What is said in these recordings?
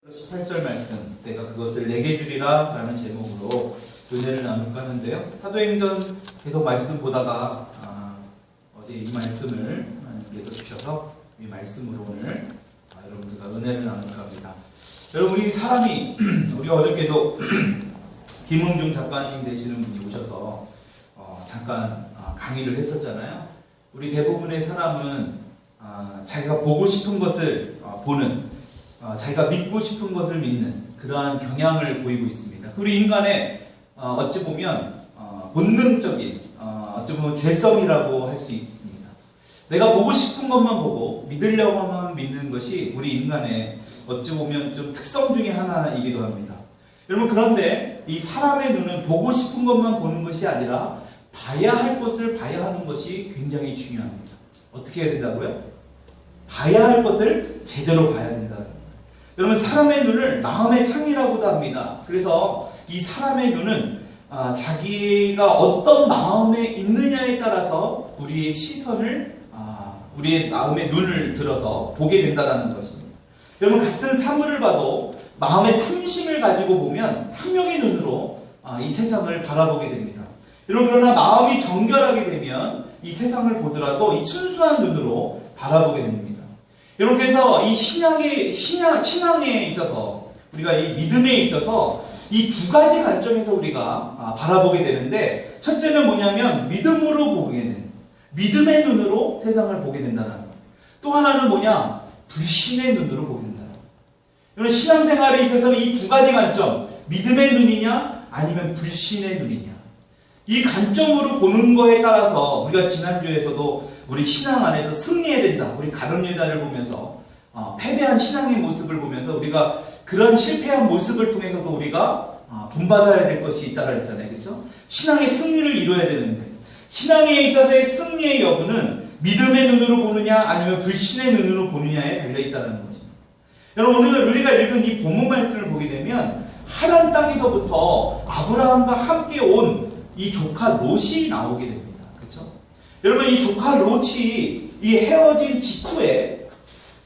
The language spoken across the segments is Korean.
18절 말씀, 내가 그것을 내게 주리라 라는 제목으로 은혜를 나눌까 하는데요. 사도행전 계속 말씀 보다가 어제 이 말씀을 하나님께서 주셔서 이 말씀으로 오늘 여러분들과 은혜를 나눌까 합니다. 여러분, 우리 사람이 우리가 어저께도 김흥중 작가님 되시는 분이 오셔서 잠깐 강의를 했었잖아요. 우리 대부분의 사람은 자기가 보고 싶은 것을 보는, 자기가 믿고 싶은 것을 믿는 그러한 경향을 보이고 있습니다. 우리 인간의 어찌 보면 본능적인 어찌 보면 죄성이라고 할 수 있습니다. 내가 보고 싶은 것만 보고 믿으려고만 믿는 것이 우리 인간의 어찌 보면 좀 특성 중에 하나이기도 합니다. 여러분, 그런데 이 사람의 눈은 보고 싶은 것만 보는 것이 아니라 봐야 할 것을 봐야 하는 것이 굉장히 중요합니다. 어떻게 해야 된다고요? 봐야 할 것을 제대로 봐야 된다는 겁니다. 여러분, 사람의 눈을 마음의 창이라고도 합니다. 그래서 이 사람의 눈은 자기가 어떤 마음에 있느냐에 따라서 우리의 시선을, 우리의 마음의 눈을 들어서 보게 된다는 것입니다. 여러분, 같은 사물을 봐도 마음의 탐심을 가지고 보면 탐욕의 눈으로 이 세상을 바라보게 됩니다. 여러분, 그러나 마음이 정결하게 되면 이 세상을 보더라도 이 순수한 눈으로 바라보게 됩니다. 여러분, 그래서 이 신앙에 있어서, 우리가 이 믿음에 있어서 이 두 가지 관점에서 우리가 바라보게 되는데, 첫째는 뭐냐면 믿음으로 보게 되는, 믿음의 눈으로 세상을 보게 된다는 것. 또 하나는 뭐냐? 불신의 눈으로 보게 된다는 것. 여러분, 신앙생활에 있어서는 이 두 가지 관점, 믿음의 눈이냐 아니면 불신의 눈이냐, 이 관점으로 보는 거에 따라서 우리가 지난주에서도 우리 신앙 안에서 승리해야 된다, 우리 가룟유다를 보면서 패배한 신앙의 모습을 보면서 우리가 그런 실패한 모습을 통해서도 우리가 본받아야 될 것이 있다고 했잖아요. 그렇죠? 신앙의 승리를 이루어야 되는데, 신앙에 있어서의 승리의 여부는 믿음의 눈으로 보느냐 아니면 불신의 눈으로 보느냐에 달려있다는 것입니다. 여러분, 오늘 우리가 읽은 이 본문 말씀을 보게 되면 하란 땅에서부터 아브라함과 함께 온 이 조카 롯이 나오게 됩니다. 그렇죠? 여러분, 이 조카 롯이 이 헤어진 직후에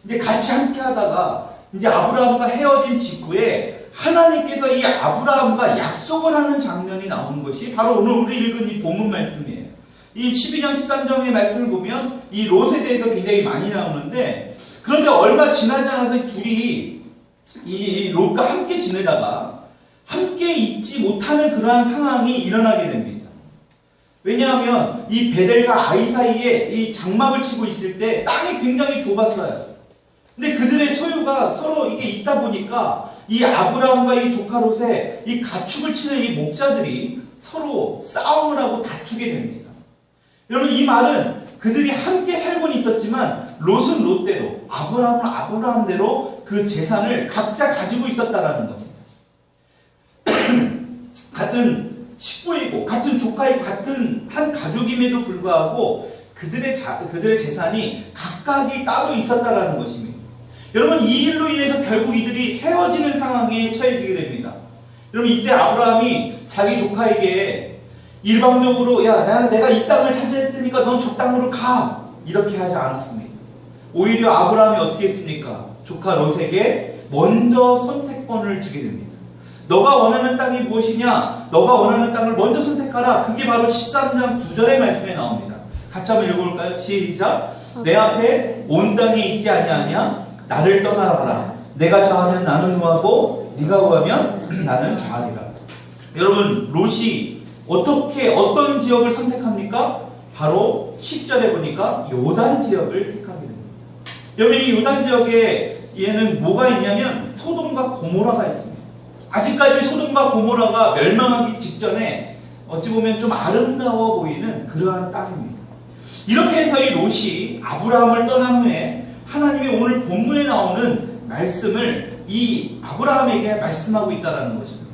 이제 같이 함께 하다가 이제 아브라함과 헤어진 직후에 하나님께서 이 아브라함과 약속을 하는 장면이 나오는 것이 바로 오늘 우리 읽은 이 본문 말씀이에요. 이 12장 13장의 말씀을 보면 이 롯에 대해서 굉장히 많이 나오는데, 그런데 얼마 지나지 않아서 둘이 이 롯과 함께 지내다가 함께 있지 못하는 그러한 상황이 일어나게 됩니다. 왜냐하면 이 베델과 아이 사이에 이 장막을 치고 있을 때 땅이 굉장히 좁았어요. 근데 그들의 소유가 서로 이게 있다 보니까 이 아브라함과 이 조카 롯의 이 가축을 치는 이 목자들이 서로 싸움을 하고 다투게 됩니다. 여러분, 이 말은 그들이 함께 살고는 있었지만 롯은 롯대로, 아브라함은 아브라함대로 그 재산을 각자 가지고 있었다라는 겁니다. 같은 식구이고 같은 조카이고 같은 한 가족임에도 불구하고 그들의 재산이 각각이 따로 있었다라는 것입니다. 여러분, 이 일로 인해서 결국 이들이 헤어지는 상황에 처해지게 됩니다. 여러분, 이때 아브라함이 자기 조카에게 일방적으로 내가 이 땅을 차지할 테니까 넌 저 땅으로 가, 이렇게 하지 않았습니다. 오히려 아브라함이 어떻게 했습니까? 조카 롯에게 먼저 선택권을 주게 됩니다. 너가 원하는 땅이 무엇이냐? 너가 원하는 땅을 먼저 선택하라. 그게 바로 13장 9절의 말씀에 나옵니다. 같이 한번 읽어볼까요? 시작. 내 앞에 온 땅이 있지 아니하냐? 나를 떠나라. 내가 좌하면 나는 우하고 네가 우하면 나는 좌하리라. 여러분, 롯이 어떤 지역을 선택합니까? 바로 10절에 보니까 요단 지역을 택하게 됩니다. 여러분, 이 요단 지역에 얘는 뭐가 있냐면 소돔과 고모라가 있습니다. 아직까지 소돔과 고모라가 멸망하기 직전에 어찌 보면 좀 아름다워 보이는 그러한 땅입니다. 이렇게 해서 이 롯이 아브라함을 떠난 후에 하나님이 오늘 본문에 나오는 말씀을 이 아브라함에게 말씀하고 있다는 것입니다.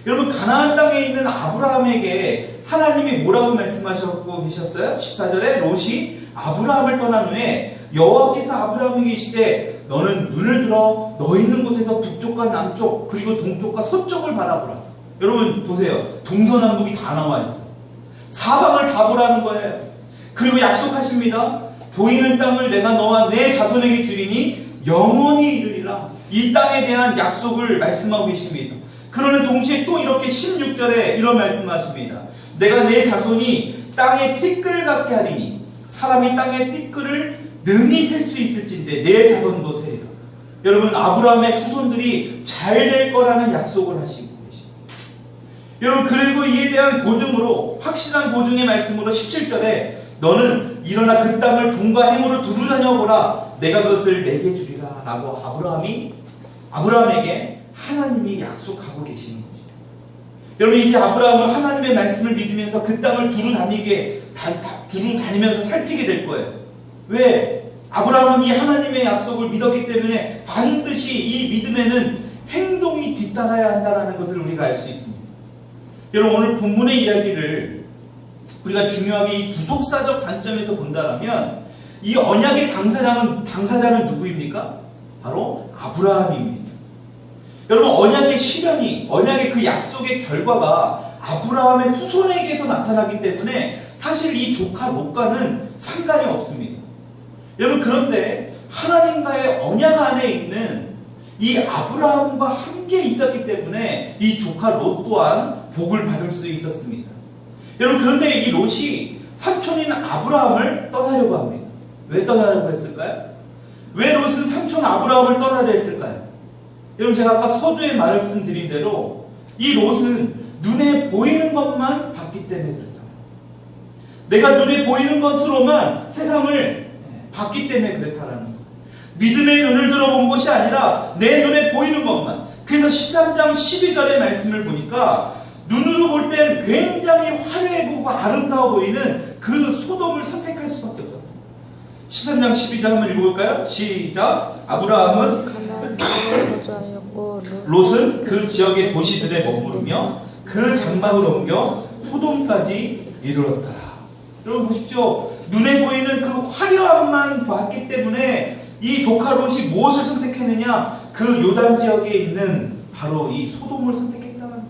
여러분, 가나안 땅에 있는 아브라함에게 하나님이 뭐라고 말씀하셨고 계셨어요? 14절에 롯이 아브라함을 떠난 후에 여호와께서 아브라함에게 이르시되 너는 눈을 들어 너 있는 곳에서 북쪽과 남쪽 그리고 동쪽과 서쪽을 바라보라. 여러분 보세요. 동서남북이 다 나와 있어요. 사방을 다 보라는 거예요. 그리고 약속하십니다. 보이는 땅을 내가 너와 내 자손에게 주리니 영원히 이르리라. 이 땅에 대한 약속을 말씀하고 계십니다. 그러는 동시에 또 이렇게 16절에 이런 말씀하십니다. 내가 내 자손이 땅의 티끌 같게 하리니 사람이 땅의 티끌을 능히 셀 수 있을진데 내 자손도 세리라. 여러분, 아브라함의 후손들이 잘 될 거라는 약속을 하시고 계십니다. 여러분, 그리고 이에 대한 보증으로, 확실한 보증의 말씀으로 17절에 너는 일어나 그 땅을 종과 행으로 두루 다녀보라. 내가 그것을 내게 주리라. 라고 아브라함에게 하나님이 약속하고 계시는 거죠. 여러분, 이제 아브라함은 하나님의 말씀을 믿으면서 그 땅을 두루 다니면서 살피게 될 거예요. 왜? 아브라함은 이 하나님의 약속을 믿었기 때문에 반드시 이 믿음에는 행동이 뒤따라야 한다는 것을 우리가 알 수 있습니다. 여러분, 오늘 본문의 이야기를 우리가 중요하게 이 구속사적 관점에서 본다면 이 언약의 당사자는 누구입니까? 바로 아브라함입니다. 여러분, 언약의 실현이, 언약의 그 약속의 결과가 아브라함의 후손에게서 나타나기 때문에 사실 이 조카 롯과는 상관이 없습니다. 여러분, 그런데 하나님과의 언약 안에 있는 이 아브라함과 함께 있었기 때문에 이 조카 롯 또한 복을 받을 수 있었습니다. 여러분, 그런데 이 롯이 삼촌인 아브라함을 떠나려고 합니다. 왜 떠나려고 했을까요? 왜 롯은 삼촌 아브라함을 떠나려 했을까요? 여러분, 제가 아까 서두에 말씀드린 대로 이 롯은 눈에 보이는 것만 봤기 때문에 그렇다. 내가 눈에 보이는 것으로만 세상을 봤기 때문에 그렇다라는 거예요. 믿음의 눈을 들어본 것이 아니라 내 눈에 보이는 것만. 그래서 13장 12절의 말씀을 보니까 눈으로 볼 땐 굉장히 화려해 보이고 아름다워 보이는 그 소돔을 선택할 수밖에 없었다. 13장 12절 한번 읽어볼까요? 시작. 아브라함은 롯은 그 지역의 도시들에 머무르며 그 장막을 옮겨 소돔까지 이르렀더라. 여러분 보십시오. 눈에 보이는 그 화려함만 봤기 때문에 이 조카 롯이 무엇을 선택했느냐? 그 요단 지역에 있는 바로 이 소돔을 선택했다는 거예요.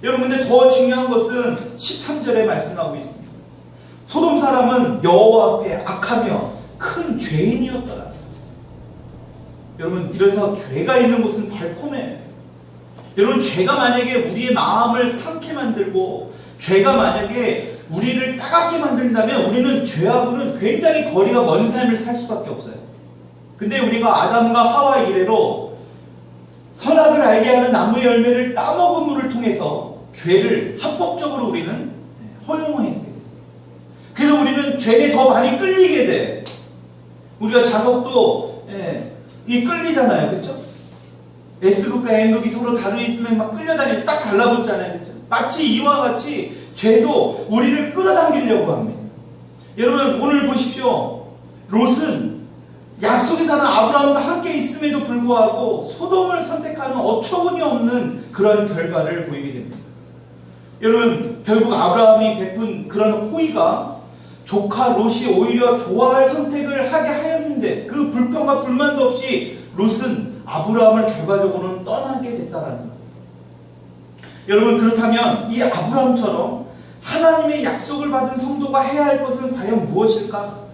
여러분, 근데 더 중요한 것은 13절에 말씀하고 있습니다. 소돔 사람은 여호와 앞에 악하며 큰 죄인이었더라. 여러분, 이래서 죄가 있는 곳은 달콤해. 여러분, 죄가 만약에 우리의 마음을 상케 만들고 죄가 만약에 우리를 따갑게 만든다면 우리는 죄하고는 굉장히 거리가 먼 삶을 살 수밖에 없어요. 근데 우리가 아담과 하와 이래로 선악을 알게 하는 나무의 열매를 따먹음을 통해서 죄를 합법적으로 우리는 허용하게 됐어요. 그래서 우리는 죄에 더 많이 끌리게 돼. 우리가 자석도 끌리잖아요. 그렇죠? S극과 N극이 서로 다르게 있으면 막 끌려다니고 딱 달라붙잖아요. 그렇죠? 마치 이와 같이 죄도 우리를 끌어당기려고 합니다. 여러분, 오늘 보십시오. 롯은 약속에 사는 아브라함과 함께 있음에도 불구하고 소돔을 선택하는 어처구니 없는 그런 결과를 보이게 됩니다. 여러분, 결국 아브라함이 베푼 그런 호의가 조카 롯이 오히려 좋아할 선택을 하게 하였는데 그 불평과 불만도 없이 롯은 아브라함을 결과적으로는 떠나게 됐다라는 거예요. 여러분, 그렇다면 이 아브라함처럼 하나님의 약속을 받은 성도가 해야 할 것은 과연 무엇일까?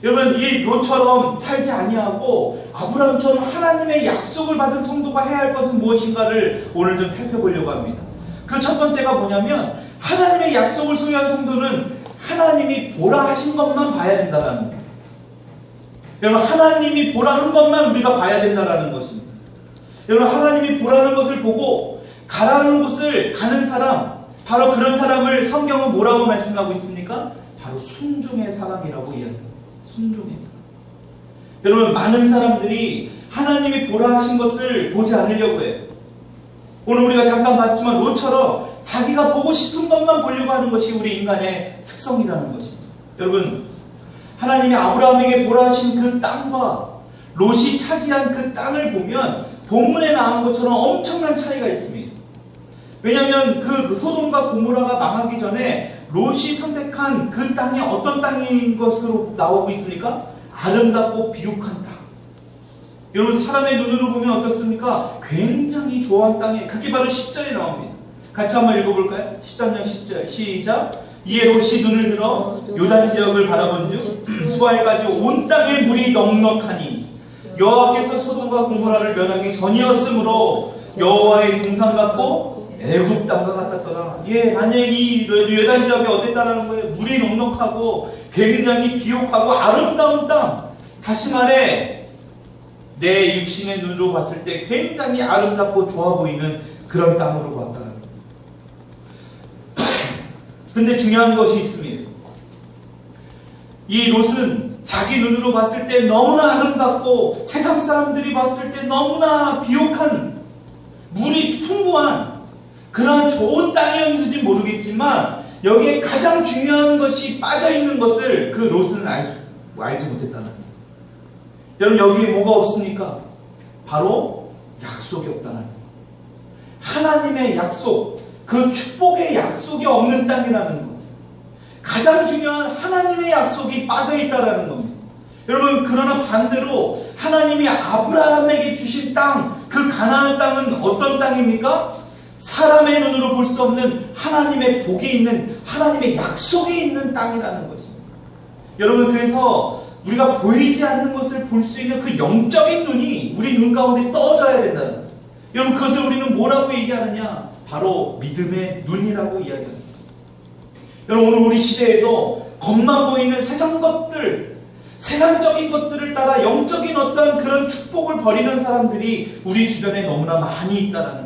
여러분, 이 롯처럼 살지 아니하고 아브라함처럼 하나님의 약속을 받은 성도가 해야 할 것은 무엇인가를 오늘 좀 살펴보려고 합니다. 그 첫 번째가 뭐냐면 하나님의 약속을 소유한 성도는 하나님이 보라 하신 것만 봐야 된다는 거예요. 여러분, 하나님이 보라 한 것만 우리가 봐야 된다는 것입니다. 여러분, 하나님이 보라는 것을 보고 가라는 곳을 가는 사람, 바로 그런 사람을 성경은 뭐라고 말씀하고 있습니까? 바로 순종의 사람이라고 이야기합니다. 순종의 사람. 여러분, 많은 사람들이 하나님이 보라 하신 것을 보지 않으려고 해요. 오늘 우리가 잠깐 봤지만 롯처럼 자기가 보고 싶은 것만 보려고 하는 것이 우리 인간의 특성이라는 것입니다. 여러분, 하나님이 아브라함에게 보라 하신 그 땅과 롯이 차지한 그 땅을 보면 본문에 나온 것처럼 엄청난 차이가 있습니다. 왜냐하면 그 소돔과 고모라가 망하기 전에 롯이 선택한 그 땅이 어떤 땅인 것으로 나오고 있습니까? 아름답고 비옥한 땅. 여러분, 사람의 눈으로 보면 어떻습니까? 굉장히 좋아한 땅에, 그게 바로 10절에 나옵니다. 같이 한번 읽어볼까요? 13장 10절 시작. 이에 롯이 눈을 들어 요단 지역을 바라본즉 수알까지 온 땅에 물이 넉넉하니 여호와께서 소돔과 고모라를 멸하기 전이었으므로 여호와의 동산 같고 애굽 땅과 같았더라. 예, 만약에 이 요단 지역이 어땠다라는 거예요? 물이 넉넉하고 굉장히 비옥하고 아름다운 땅. 다시 말해 내 육신의 눈으로 봤을 때 굉장히 아름답고 좋아 보이는 그런 땅으로 보았다는 거예요. 근데 중요한 것이 있습니다. 이 롯은 자기 눈으로 봤을 때 너무나 아름답고 세상 사람들이 봤을 때 너무나 비옥한 물이 풍부한 그러한 좋은 땅이었는지 모르겠지만 여기에 가장 중요한 것이 빠져있는 것을 그 롯은 알지 못했다는 거예요. 여러분 여기에 뭐가 없습니까? 바로 약속이 없다는 거예요. 하나님의 약속, 그 축복의 약속이 없는 땅이라는 거예요. 가장 중요한 하나님의 약속이 빠져있다는 겁니다. 여러분 그러나 반대로 하나님이 아브라함에게 주신 땅, 그 가나안 땅은 어떤 땅입니까? 사람의 눈으로 볼 수 없는 하나님의 복이 있는, 하나님의 약속이 있는 땅이라는 것입니다. 여러분 그래서 우리가 보이지 않는 것을 볼 수 있는 그 영적인 눈이 우리 눈 가운데 떠져야 된다는 거예요. 여러분 그것을 우리는 뭐라고 얘기하느냐? 바로 믿음의 눈이라고 이야기합니다. 여러분 오늘 우리 시대에도 겉만 보이는 세상 것들, 세상적인 것들을 따라 영적인 어떤 그런 축복을 버리는 사람들이 우리 주변에 너무나 많이 있다는 거예요.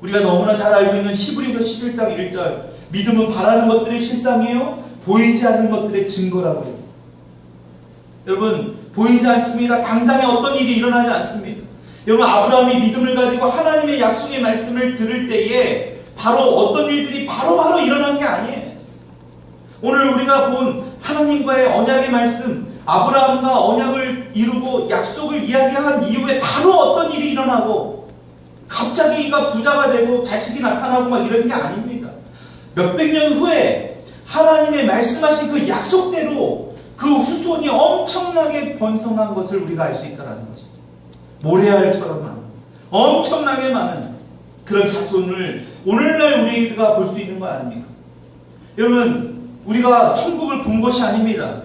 우리가 너무나 잘 알고 있는 히브리서 11장 1절, 믿음은 바라는 것들의 실상이에요, 보이지 않는 것들의 증거라고 했어요. 여러분 보이지 않습니다. 당장에 어떤 일이 일어나지 않습니다. 여러분 아브라함이 믿음을 가지고 하나님의 약속의 말씀을 들을 때에 바로 어떤 일들이 바로바로 일어난 게 아니에요. 오늘 우리가 본 하나님과의 언약의 말씀, 아브라함과 언약을 이루고 약속을 이야기한 이후에 바로 어떤 일이 일어나고 갑자기 이가 부자가 되고 자식이 나타나고 막 이런 게 아닙니다. 몇백 년 후에 하나님의 말씀하신 그 약속대로 그 후손이 엄청나게 번성한 것을 우리가 알 수 있다는 것입니다. 모래알처럼 많은, 엄청나게 많은 그런 자손을 오늘날 우리가 볼 수 있는 거 아닙니까? 여러분 우리가 천국을 본 것이 아닙니다.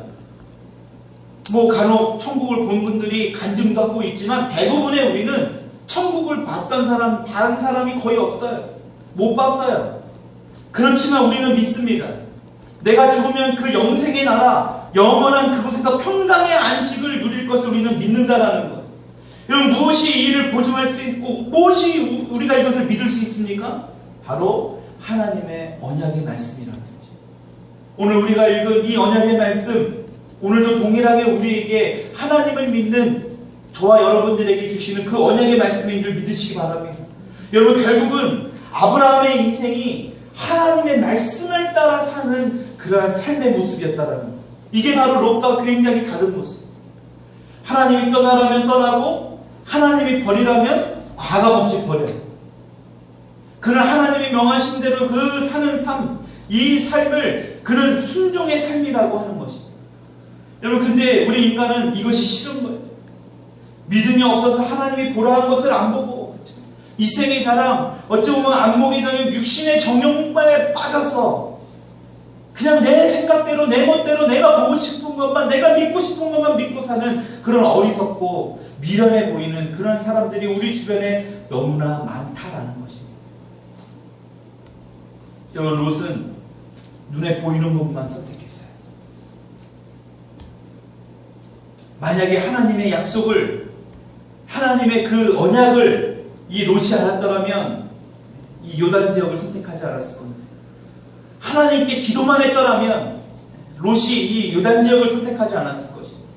뭐 간혹 천국을 본 분들이 간증도 하고 있지만 대부분의 우리는 천국을 봤던 사람, 반 사람이 거의 없어요. 못 봤어요. 그렇지만 우리는 믿습니다. 내가 죽으면 그 영생의 나라, 영원한 그곳에서 평강의 안식을 누릴 것을 우리는 믿는다라는 것. 여러분 무엇이 이 일을 보증할 수 있고 무엇이 우리가 이것을 믿을 수 있습니까? 바로 하나님의 언약의 말씀이라는 거죠. 오늘 우리가 읽은 이 언약의 말씀, 오늘도 동일하게 우리에게 하나님을 믿는 저와 여러분들에게 주시는 그 언약의 말씀인 줄 믿으시기 바랍니다. 여러분 결국은 아브라함의 인생이 하나님의 말씀을 따라 사는 그러한 삶의 모습이었다는 것. 이게 바로 롯과 굉장히 다른 모습. 하나님이 떠나라면 떠나고 하나님이 버리라면 과감없이 버려요. 그는 하나님이 명하신 대로 그 사는 삶, 이 삶을 그는 순종의 삶이라고 하는 것입니다. 여러분 근데 우리 인간은 이것이 싫은 거예요. 믿음이 없어서 하나님이 보라는 것을 안 보고 이생의 자랑, 어찌 보면 안목의 정욕, 육신의 정욕만에 빠져서 그냥 내 생각대로 내 멋대로 내가 보고 싶은 것만, 내가 믿고 싶은 것만 믿고 사는 그런 어리석고 미련해 보이는 그런 사람들이 우리 주변에 너무나 많다라는 것입니다. 여러분 롯은 눈에 보이는 것만 선택했어요. 만약에 하나님의 약속을, 하나님의 그 언약을 이 롯이 알았더라면 이 요단 지역을 선택하지 않았을 겁니다. 하나님께 기도만 했더라면 롯이 이 요단 지역을 선택하지 않았을 것입니다.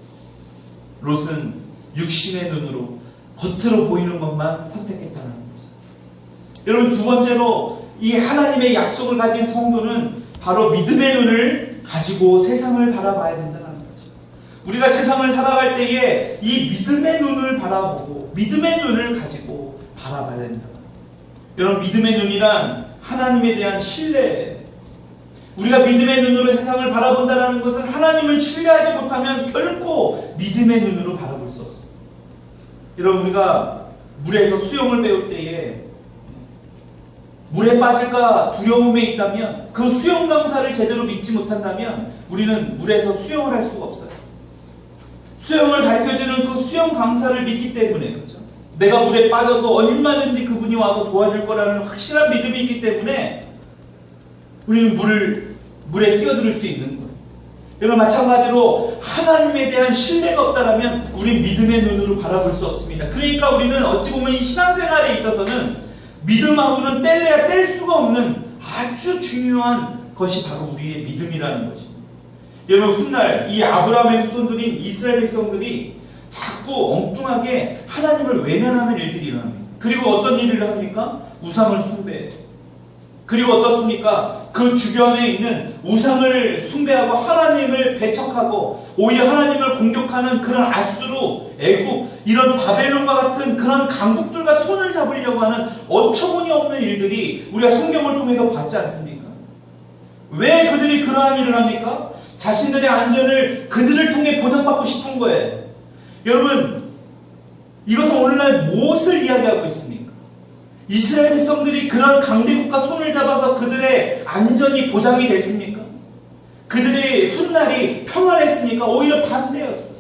롯은 육신의 눈으로 겉으로 보이는 것만 선택했다는 거죠. 여러분 두 번째로 이 하나님의 약속을 가진 성도는 바로 믿음의 눈을 가지고 세상을 바라봐야 된다는 거죠. 우리가 세상을 살아갈 때에 이 믿음의 눈을 바라보고 믿음의 눈을 가지고 바라봐야 된다. 여러분 믿음의 눈이란 하나님에 대한 신뢰. 우리가 믿음의 눈으로 세상을 바라본다는 것은 하나님을 신뢰하지 못하면 결코 믿음의 눈으로 바라볼 수 없습니다. 여러분 우리가 물에서 수영을 배울 때에 물에 빠질까 두려움에 있다면 그 수영 강사를 제대로 믿지 못한다면 우리는 물에서 수영을 할 수가 없어요. 수영을 가르쳐주는 그 수영 강사를 믿기 때문에, 그렇죠? 내가 물에 빠져도 얼마든지 그분이 와서 도와줄 거라는 확실한 믿음이 있기 때문에 우리는 물에 뛰어들 수 있는 거예요. 여러분, 마찬가지로 하나님에 대한 신뢰가 없다면 우리 믿음의 눈으로 바라볼 수 없습니다. 그러니까 우리는 어찌 보면 이 신앙생활에 있어서는 믿음하고는 뗄래야 뗄 수가 없는 아주 중요한 것이 바로 우리의 믿음이라는 것입니다. 여러분, 훗날 이 아브라함의 후손들인 이스라엘 백성들이 자꾸 엉뚱하게 하나님을 외면하는 일들이 일어납니다. 그리고 어떤 일을 합니까? 우상을 숭배해요. 그리고 어떻습니까? 그 주변에 있는 우상을 숭배하고 하나님을 배척하고 오히려 하나님을 공격하는 그런 아수르, 애굽, 이런 바벨론과 같은 그런 강국들과 손을 잡으려고 하는 어처구니 없는 일들이 우리가 성경을 통해서 봤지 않습니까? 왜 그들이 그러한 일을 합니까? 자신들의 안전을 그들을 통해 보장받고 싶은 거예요. 여러분, 이것은 오늘날 무엇을 이야기하고 있습니까? 이스라엘 백성들이 그런 강대국과 손을 잡아서 그들의 안전이 보장이 됐습니까? 그들의 훗날이 평안했습니까? 오히려 반대였어요.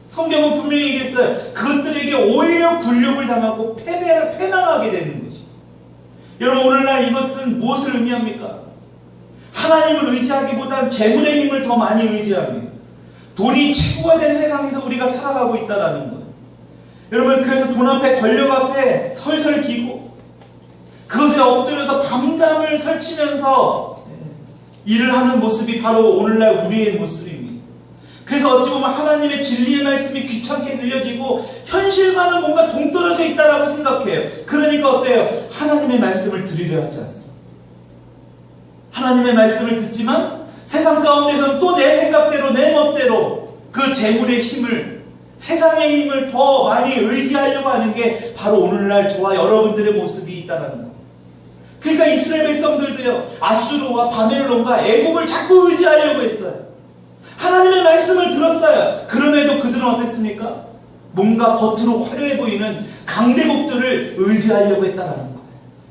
성경은 분명히 얘기했어요. 그것들에게 오히려 굴욕을 당하고 패망하게 되는 것이죠. 여러분, 오늘날 이것은 무엇을 의미합니까? 하나님을 의지하기보다는 재물의 힘을 더 많이 의지합니다. 돈이 최고가 된 세상에서 우리가 살아가고 있다는 거예요. 여러분, 그래서 돈 앞에, 권력 앞에 설설 기고 그것에 엎드려서 밤잠을 설치면서 일을 하는 모습이 바로 오늘날 우리의 모습입니다. 그래서 어찌 보면 하나님의 진리의 말씀이 귀찮게 들려지고 현실과는 뭔가 동떨어져 있다라고 생각해요. 그러니까 어때요? 하나님의 말씀을 들으려 하지 않습니다. 하나님의 말씀을 듣지만 세상 가운데서는 또 내 생각대로, 내 멋대로 그 재물의 힘을, 세상의 힘을 더 많이 의지하려고 하는 게 바로 오늘날 저와 여러분들의 모습이 있다는 거예요. 그러니까 이스라엘 백성들도요, 아수르와 바벨론과 애국을 자꾸 의지하려고 했어요. 하나님의 말씀을 들었어요. 그럼에도 그들은 어땠습니까? 뭔가 겉으로 화려해 보이는 강대국들을 의지하려고 했다는 거예요.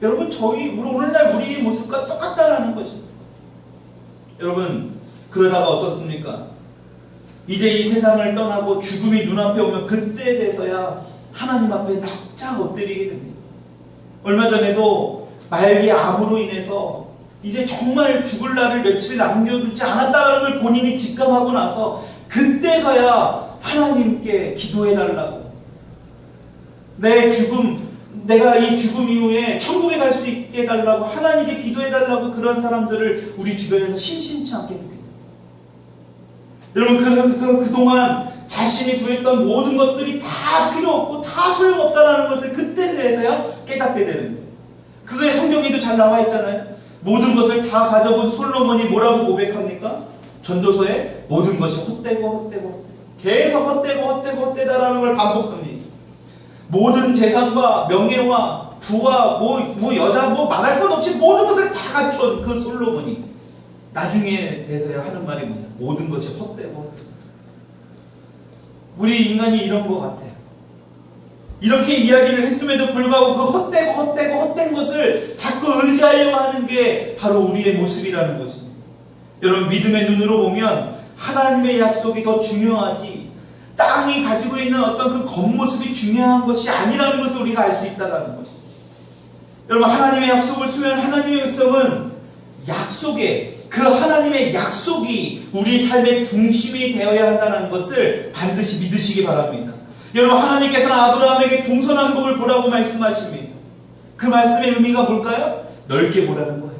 여러분, 오늘날 우리의 모습과 똑같다라는 것입니다. 여러분, 그러다가 어떻습니까? 이제 이 세상을 떠나고 죽음이 눈앞에 오면 그때 돼서야 하나님 앞에 납작 엎드리게 됩니다. 얼마 전에도 말기 암으로 인해서 이제 정말 죽을 날을 며칠 남겨두지 않았다는 걸 본인이 직감하고 나서 그때서야 하나님께 기도해달라고, 내가 이 죽음 이후에 천국에 갈 수 있게 해달라고 하나님께 기도해달라고 그런 사람들을 우리 주변에서 심심치 않게 됩니다. 여러분, 그동안 자신이 구했던 모든 것들이 다 필요 없고 다 소용없다는 것을 그때 대해서야 깨닫게 되는 거예요. 그게 성경에도 잘 나와 있잖아요. 모든 것을 다 가져본 솔로몬이 뭐라고 고백합니까? 전도서에 모든 것이 헛되고 계속 헛되다라는 걸 반복합니다. 모든 재산과 명예와 부와 여자 말할 것 없이 모든 것을 다 갖춘 그 솔로몬이 나중에 돼서야 하는 말이 뭐냐? 모든 것이 헛되고. 우리 인간이 이런 것 같아요. 이렇게 이야기를 했음에도 불구하고 그 헛된 것을 자꾸 의지하려고 하는 게 바로 우리의 모습이라는 것입니다. 여러분, 믿음의 눈으로 보면 하나님의 약속이 더 중요하지 땅이 가지고 있는 어떤 그 겉모습이 중요한 것이 아니라는 것을 우리가 알 수 있다는 것입니다. 여러분, 하나님의 약속을 수행한 하나님의 백성은 그 하나님의 약속이 우리 삶의 중심이 되어야 한다는 것을 반드시 믿으시기 바랍니다. 여러분, 하나님께서는 아브라함에게 동서남북을 보라고 말씀하십니다. 그 말씀의 의미가 뭘까요? 넓게 보라는 거예요.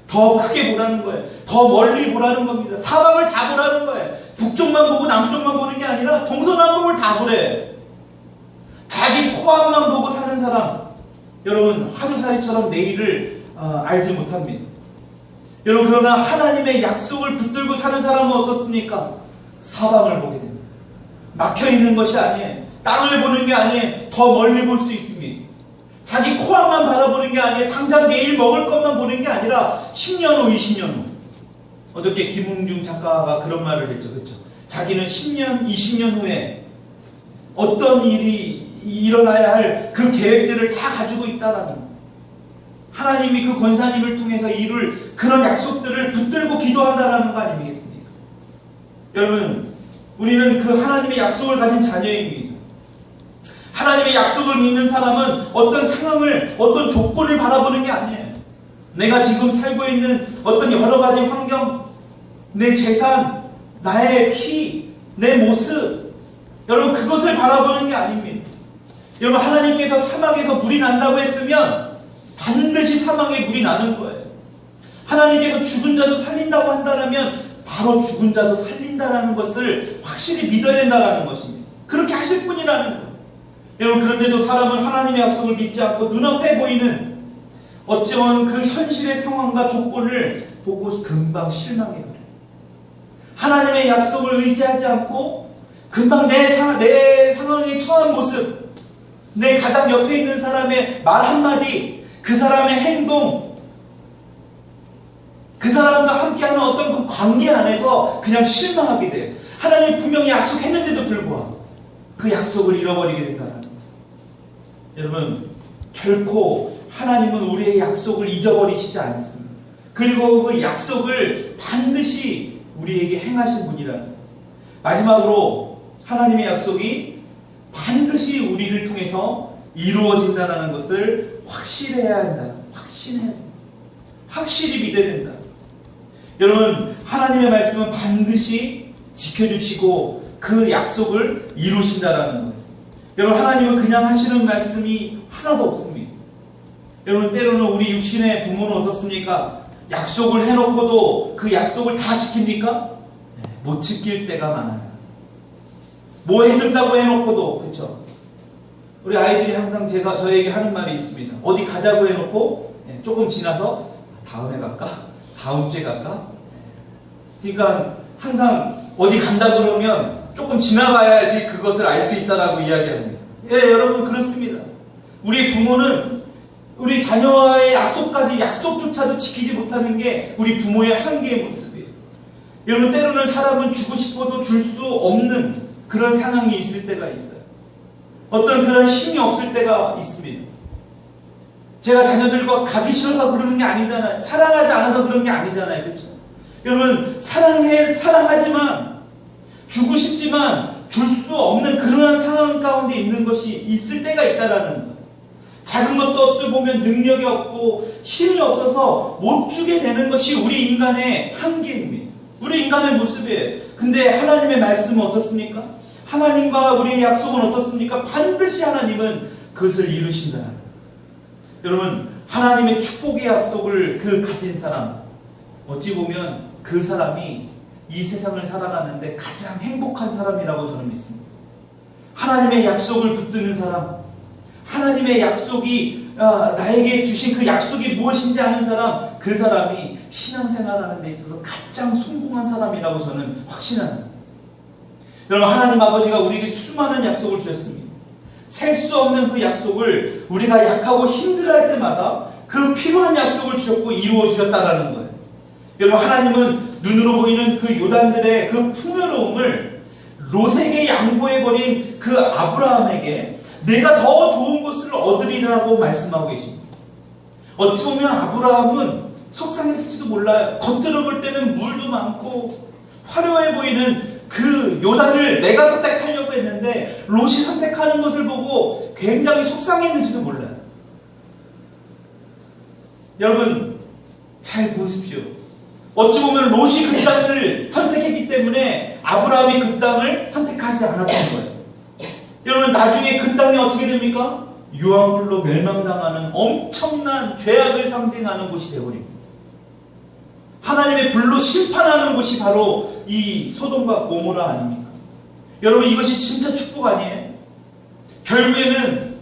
더 크게 보라는 거예요. 더 멀리 보라는 겁니다. 사방을 다 보라는 거예요. 북쪽만 보고 남쪽만 보는 게 아니라 동서남북을 다 보래. 자기 코앞만 보고 사는 사람, 여러분, 하루살이처럼 내일을 알지 못합니다. 여러분, 그러나 하나님의 약속을 붙들고 사는 사람은 어떻습니까? 사방을 보게 됩니다. 막혀있는 것이 아니에요. 땅을 보는 게 아니에요. 더 멀리 볼 수 있습니다. 자기 코앞만 바라보는 게 아니에요. 당장 내일 먹을 것만 보는 게 아니라 10년 후, 20년 후. 어저께 김웅중 작가가 그런 말을 했죠. 그렇죠? 자기는 10년, 20년 후에 어떤 일이 일어나야 할 그 계획들을 다 가지고 있다라는 거예요. 하나님이 그 권사님을 통해서 이룰 그런 약속들을 붙들고 기도한다라는 거 아니겠습니까? 여러분, 우리는 그 하나님의 약속을 가진 자녀입니다. 하나님의 약속을 믿는 사람은 어떤 상황을, 어떤 조건을 바라보는 게 아니에요. 내가 지금 살고 있는 어떤 여러 가지 환경, 내 재산, 나의 키, 내 모습, 여러분 그것을 바라보는 게 아닙니다. 여러분 하나님께서 사막에서 물이 난다고 했으면 반드시 사막에 물이 나는 거예요. 하나님께서 죽은 자도 살린다고 한다면 바로 죽은 자도 살린다라는 것을 확실히 믿어야 된다는 것입니다. 그렇게 하실 분이라는 거예요. 여러분 그런데도 사람은 하나님의 약속을 믿지 않고 눈앞에 보이는 어쩌면 그 현실의 상황과 조건을 보고 금방 실망해버려요. 하나님의 약속을 의지하지 않고 금방 내 상황에 처한 모습, 내 가장 옆에 있는 사람의 말 한마디, 그 사람의 행동, 그 사람과 함께하는 어떤 그 관계 안에서 그냥 실망하게 돼요. 하나님이 분명히 약속했는데도 불구하고 그 약속을 잃어버리게 된다는 거예요. 여러분 결코 하나님은 우리의 약속을 잊어버리시지 않습니다. 그리고 그 약속을 반드시 우리에게 행하신 분이라는 거예요. 마지막으로 하나님의 약속이 반드시 우리를 통해서 이루어진다는 것을 확실해야 한다. 확신해야 된다. 확실히 믿어야 된다. 여러분 하나님의 말씀은 반드시 지켜주시고 그 약속을 이루신다라는 거예요. 여러분 하나님은 그냥 하시는 말씀이 하나도 없습니다. 여러분 때로는 우리 육신의 부모는 어떻습니까? 약속을 해놓고도 그 약속을 다 지킵니까? 못 지킬 때가 많아요. 뭐 해준다고 해놓고도, 그렇죠? 우리 아이들이 항상 저에게 하는 말이 있습니다. 어디 가자고 해놓고 조금 지나서 다음에 갈까? 다음 주에 갈까? 그러니까 항상 어디 간다 그러면 조금 지나가야지 그것을 알 수 있다라고 이야기합니다. 예, 여러분 그렇습니다. 우리 부모는 우리 자녀와의 약속조차도 지키지 못하는 게 우리 부모의 한계의 모습이에요. 여러분 때로는 사람은 주고 싶어도 줄 수 없는 그런 상황이 있을 때가 있어요. 어떤 그런 힘이 없을 때가 있습니다. 제가 자녀들과 가기 싫어서 그러는 게 아니잖아요. 사랑하지 않아서 그런 게 아니잖아요. 그렇죠? 여러분 사랑하지만 주고 싶지만 줄 수 없는 그러한 상황 가운데 있는 것이 있을 때가 있다라는 거예요. 작은 것도 어떻게 보면 능력이 없고 힘이 없어서 못 주게 되는 것이 우리 인간의 한계입니다. 우리 인간의 모습이에요. 근데 하나님의 말씀은 어떻습니까? 하나님과 우리의 약속은 어떻습니까? 반드시 하나님은 그것을 이루신다는 거예요. 여러분 하나님의 축복의 약속을 가진 사람, 어찌 보면 그 사람이 이 세상을 살아가는데 가장 행복한 사람이라고 저는 믿습니다. 하나님의 약속을 붙드는 사람, 하나님의 약속이 나에게 주신 그 약속이 무엇인지 아는 사람, 그 사람이 신앙생활하는 데 있어서 가장 성공한 사람이라고 저는 확신합니다. 여러분 하나님 아버지가 우리에게 수많은 약속을 주셨습니다. 셀 수 없는 그 약속을 우리가 약하고 힘들어할 때마다 그 필요한 약속을 주셨고 이루어 주셨다라는 거예요. 여러분 하나님은 눈으로 보이는 그 요단들의 그 풍요로움을 롯에게 양보해버린 그 아브라함에게 내가 더 좋은 것을 얻으리라고 말씀하고 계십니다. 어찌 보면 아브라함은 속상했을지도 몰라요. 겉으로 볼 때는 물도 많고 화려해 보이는 그 요단을 내가 선택하려고 했는데 롯이 선택하는 것을 보고 굉장히 속상했는지도 몰라요. 여러분 잘 보십시오. 어찌 보면 롯이 그 땅을 선택했기 때문에 아브라함이 그 땅을 선택하지 않았던 거예요. 여러분 나중에 그 땅이 어떻게 됩니까? 유황불로 멸망당하는 엄청난 죄악을 상징하는 곳이 되어버립니다. 하나님의 불로 심판하는 곳이 바로 이 소돔과 고모라 아닙니까? 여러분 이것이 진짜 축복 아니에요? 결국에는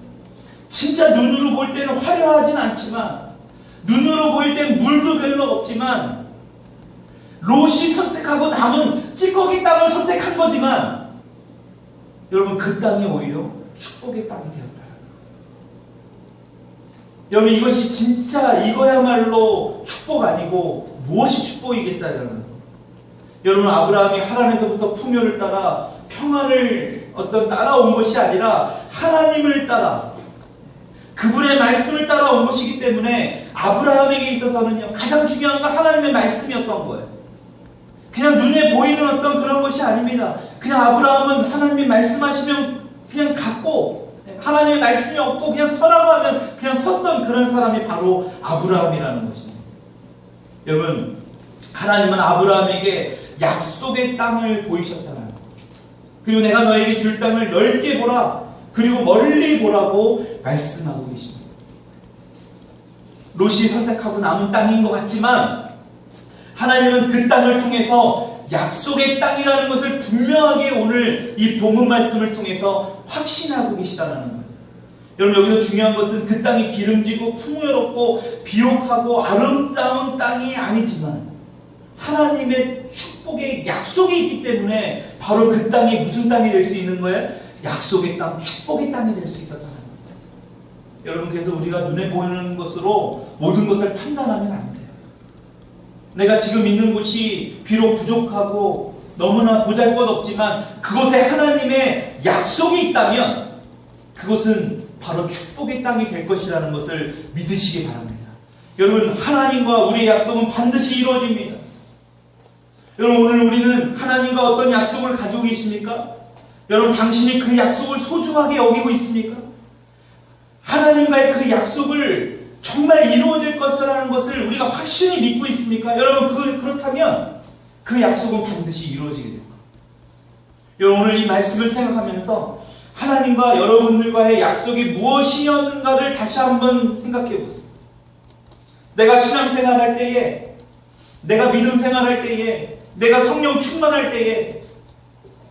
진짜 눈으로 볼 때는 화려하진 않지만 눈으로 보일 땐 물도 별로 없지만 롯이 선택하고 남은 찌꺼기 땅을 선택한 거지만 여러분 그 땅이 오히려 축복의 땅이 되었다. 여러분 이것이 진짜 이거야말로 축복 아니고 무엇이 축복이겠다는 거예요. 여러분 아브라함이 하란에서부터 풍요를 따라 평안을 따라온 것이 아니라 하나님을 따라 그분의 말씀을 따라온 것이기 때문에 아브라함에게 있어서는요 가장 중요한 건 하나님의 말씀이었던 거예요. 그냥 눈에 보이는 어떤 그런 것이 아닙니다. 그냥 아브라함은 하나님이 말씀하시면 그냥 갖고, 하나님의 말씀이 없고 그냥 서라고 하면 그냥 섰던 그런 사람이 바로 아브라함이라는 것입니다. 여러분, 하나님은 아브라함에게 약속의 땅을 보이셨잖아요. 그리고 내가 너에게 줄 땅을 넓게 보라, 그리고 멀리 보라고 말씀하고 계십니다. 롯이 선택하고 남은 땅인 것 같지만 하나님은 그 땅을 통해서 약속의 땅이라는 것을 분명하게 오늘 이 본문 말씀을 통해서 확신하고 계시다는 거예요. 여러분, 여기서 중요한 것은 그 땅이 기름지고 풍요롭고 비옥하고 아름다운 땅이 아니지만 하나님의 축복의 약속이 있기 때문에 바로 그 땅이 무슨 땅이 될 수 있는 거예요? 약속의 땅, 축복의 땅이 될 수 있었다는 거예요. 여러분, 그래서 우리가 눈에 보이는 것으로 모든 것을 판단하면 안 돼요. 내가 지금 있는 곳이 비록 부족하고 너무나 보잘것없지만 그곳에 하나님의 약속이 있다면 그것은 바로 축복의 땅이 될 것이라는 것을 믿으시기 바랍니다. 여러분, 하나님과 우리의 약속은 반드시 이루어집니다. 여러분, 오늘 우리는 하나님과 어떤 약속을 가지고 계십니까? 여러분, 당신이 그 약속을 소중하게 여기고 있습니까? 하나님과의 그 약속을 정말 이루어질 것이라는 것을 우리가 확실히 믿고 있습니까? 여러분, 그렇다면 그 약속은 반드시 이루어지게 됩니다. 여러분, 오늘 이 말씀을 생각하면서 하나님과 여러분들과의 약속이 무엇이었는가를 다시 한번 생각해 보세요. 내가 신앙생활할 때에, 내가 믿음 생활할 때에, 내가 성령 충만할 때에,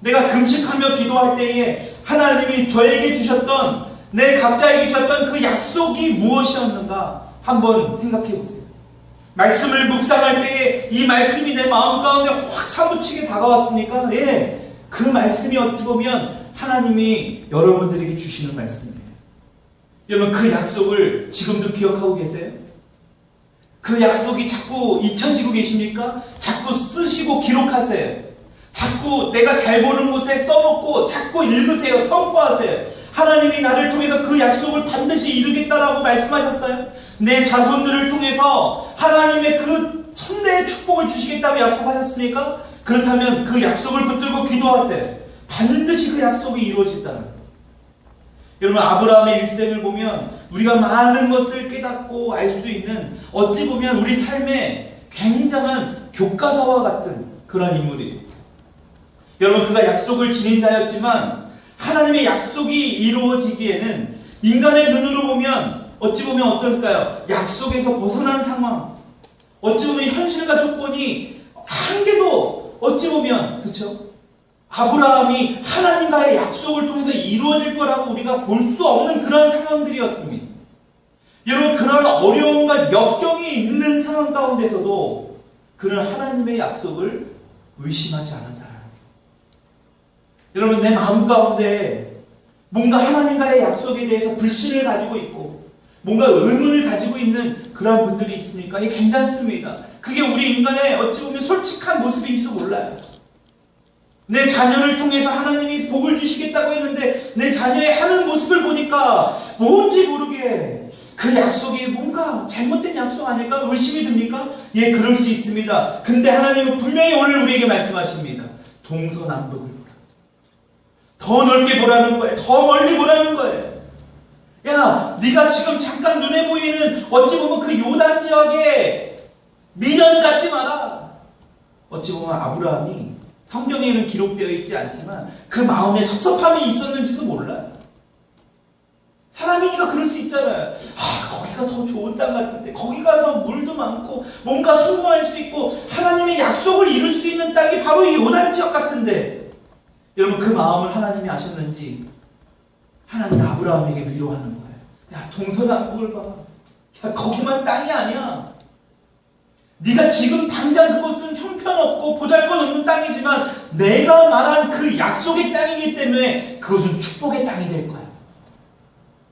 내가 금식하며 기도할 때에 하나님이 저에게 주셨던, 내 각자에게 주셨던 그 약속이 무엇이었는가 한번 생각해 보세요. 말씀을 묵상할 때에 이 말씀이 내 마음 가운데 확 사무치게 다가왔습니까? 예, 그 말씀이 어찌 보면 하나님이 여러분들에게 주시는 말씀이에요. 여러분, 그 약속을 지금도 기억하고 계세요? 그 약속이 자꾸 잊혀지고 계십니까? 자꾸 쓰시고 기록하세요. 자꾸 내가 잘 보는 곳에 써놓고 자꾸 읽으세요. 선포하세요. 하나님이 나를 통해서 그 약속을 반드시 이루겠다라고 말씀하셨어요. 내 자손들을 통해서 하나님의 그 천대의 축복을 주시겠다고 약속하셨습니까? 그렇다면 그 약속을 붙들고 기도하세요. 반드시 그 약속이 이루어진다는 거예요. 여러분, 아브라함의 일생을 보면 우리가 많은 것을 깨닫고 알 수 있는, 어찌 보면 우리 삶에 굉장한 교과서와 같은 그런 인물이에요. 여러분, 그가 약속을 지닌 자였지만 하나님의 약속이 이루어지기에는 인간의 눈으로 보면 어찌 보면 어떨까요? 약속에서 벗어난 상황, 어찌 보면 현실과 조건이 한 개도 어찌 보면, 그렇죠? 아브라함이 하나님과의 약속을 통해서 이루어질 거라고 우리가 볼 수 없는 그런 상황들이었습니다. 여러분, 그런 어려움과 역경이 있는 상황 가운데서도 그는 하나님의 약속을 의심하지 않았다는 거예요. 여러분, 내 마음 가운데 뭔가 하나님과의 약속에 대해서 불신을 가지고 있고 뭔가 의문을 가지고 있는 그런 분들이 있습니까? 예, 괜찮습니다. 그게 우리 인간의 어찌 보면 솔직한 모습인지도 몰라요. 내 자녀를 통해서 하나님이 복을 주시겠다고 했는데 내 자녀의 하는 모습을 보니까 뭔지 모르게 그 약속이 뭔가 잘못된 약속 아닐까 의심이 듭니까? 예, 그럴 수 있습니다. 근데 하나님은 분명히 오늘 우리에게 말씀하십니다. 동서남북을 보라. 더 넓게 보라는 거예요. 더 멀리 보라는 거예요. 야, 네가 지금 잠깐 눈에 보이는 어찌 보면 그 요단 지역에 미련 갖지 마라. 어찌 보면 아브라함이 성경에는 기록되어 있지 않지만 그 마음에 섭섭함이 있었는지도 몰라요. 사람이니까 그럴 수 있잖아요. 거기가 더 좋은 땅 같은데, 거기가 더 물도 많고 뭔가 성공할 수 있고 하나님의 약속을 이룰 수 있는 땅이 바로 이 요단 지역 같은데, 여러분, 그 마음을 하나님이 아셨는지 하나님 아브라함에게 위로하는 거예요. 야, 동서남북을 봐. 야, 거기만 땅이 아니야. 네가 지금 당장 그곳은 형편없고 보잘것없는 땅이지만 내가 말한 그 약속의 땅이기 때문에 그것은 축복의 땅이 될 거야.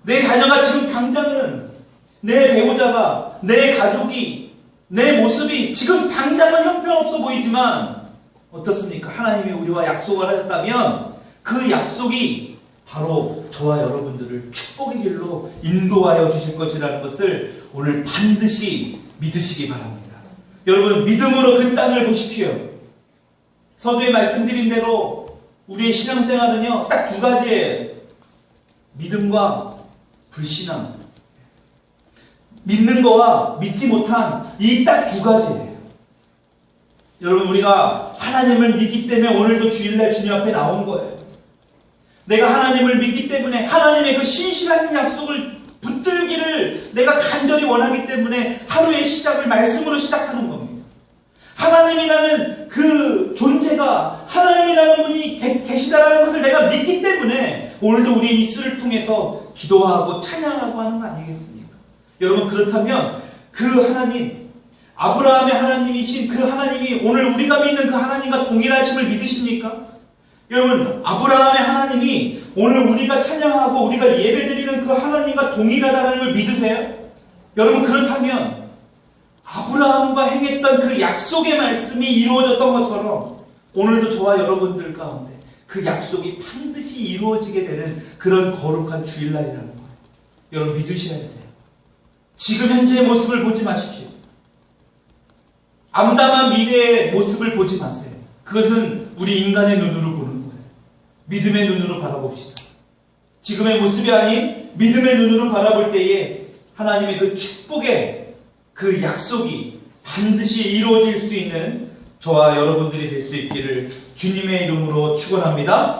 내 자녀가 지금 당장은, 내 배우자가, 내 가족이, 내 모습이 지금 당장은 형편없어 보이지만 어떻습니까? 하나님이 우리와 약속을 하셨다면 그 약속이 바로 저와 여러분들을 축복의 길로 인도하여 주실 것이라는 것을 오늘 반드시 믿으시기 바랍니다. 여러분, 믿음으로 그 땅을 보십시오. 서두에 말씀드린 대로 우리의 신앙생활은요, 딱 두 가지예요. 믿음과 불신앙. 믿는 거와 믿지 못한 이 딱 두 가지예요. 여러분, 우리가 하나님을 믿기 때문에 오늘도 주일날 주님 앞에 나온 거예요. 내가 하나님을 믿기 때문에 하나님의 그 신실한 약속을 붙들기를 내가 간절히 원하기 때문에 하루의 시작을 말씀으로 시작하는 겁니다. 하나님이라는 그 존재가, 하나님이라는 분이 계시다라는 것을 내가 믿기 때문에 오늘도 우리의 입술을 통해서 기도하고 찬양하고 하는 거 아니겠습니까? 여러분, 그렇다면 그 하나님, 아브라함의 하나님이신 그 하나님이 오늘 우리가 믿는 그 하나님과 동일하심을 믿으십니까? 여러분, 아브라함의 하나님이 오늘 우리가 찬양하고 우리가 예배드리는 그 하나님과 동일하다는 걸 믿으세요? 여러분, 그렇다면 아브라함과 행했던 그 약속의 말씀이 이루어졌던 것처럼 오늘도 저와 여러분들 가운데 그 약속이 반드시 이루어지게 되는 그런 거룩한 주일날이라는 거예요. 여러분, 믿으셔야 돼요. 지금 현재의 모습을 보지 마십시오. 암담한 미래의 모습을 보지 마세요. 그것은 우리 인간의 눈으로 보는 거예요. 믿음의 눈으로 바라봅시다. 지금의 모습이 아닌 믿음의 눈으로 바라볼 때에 하나님의 그 축복의 그 약속이 반드시 이루어질 수 있는 저와 여러분들이 될 수 있기를 주님의 이름으로 축원합니다.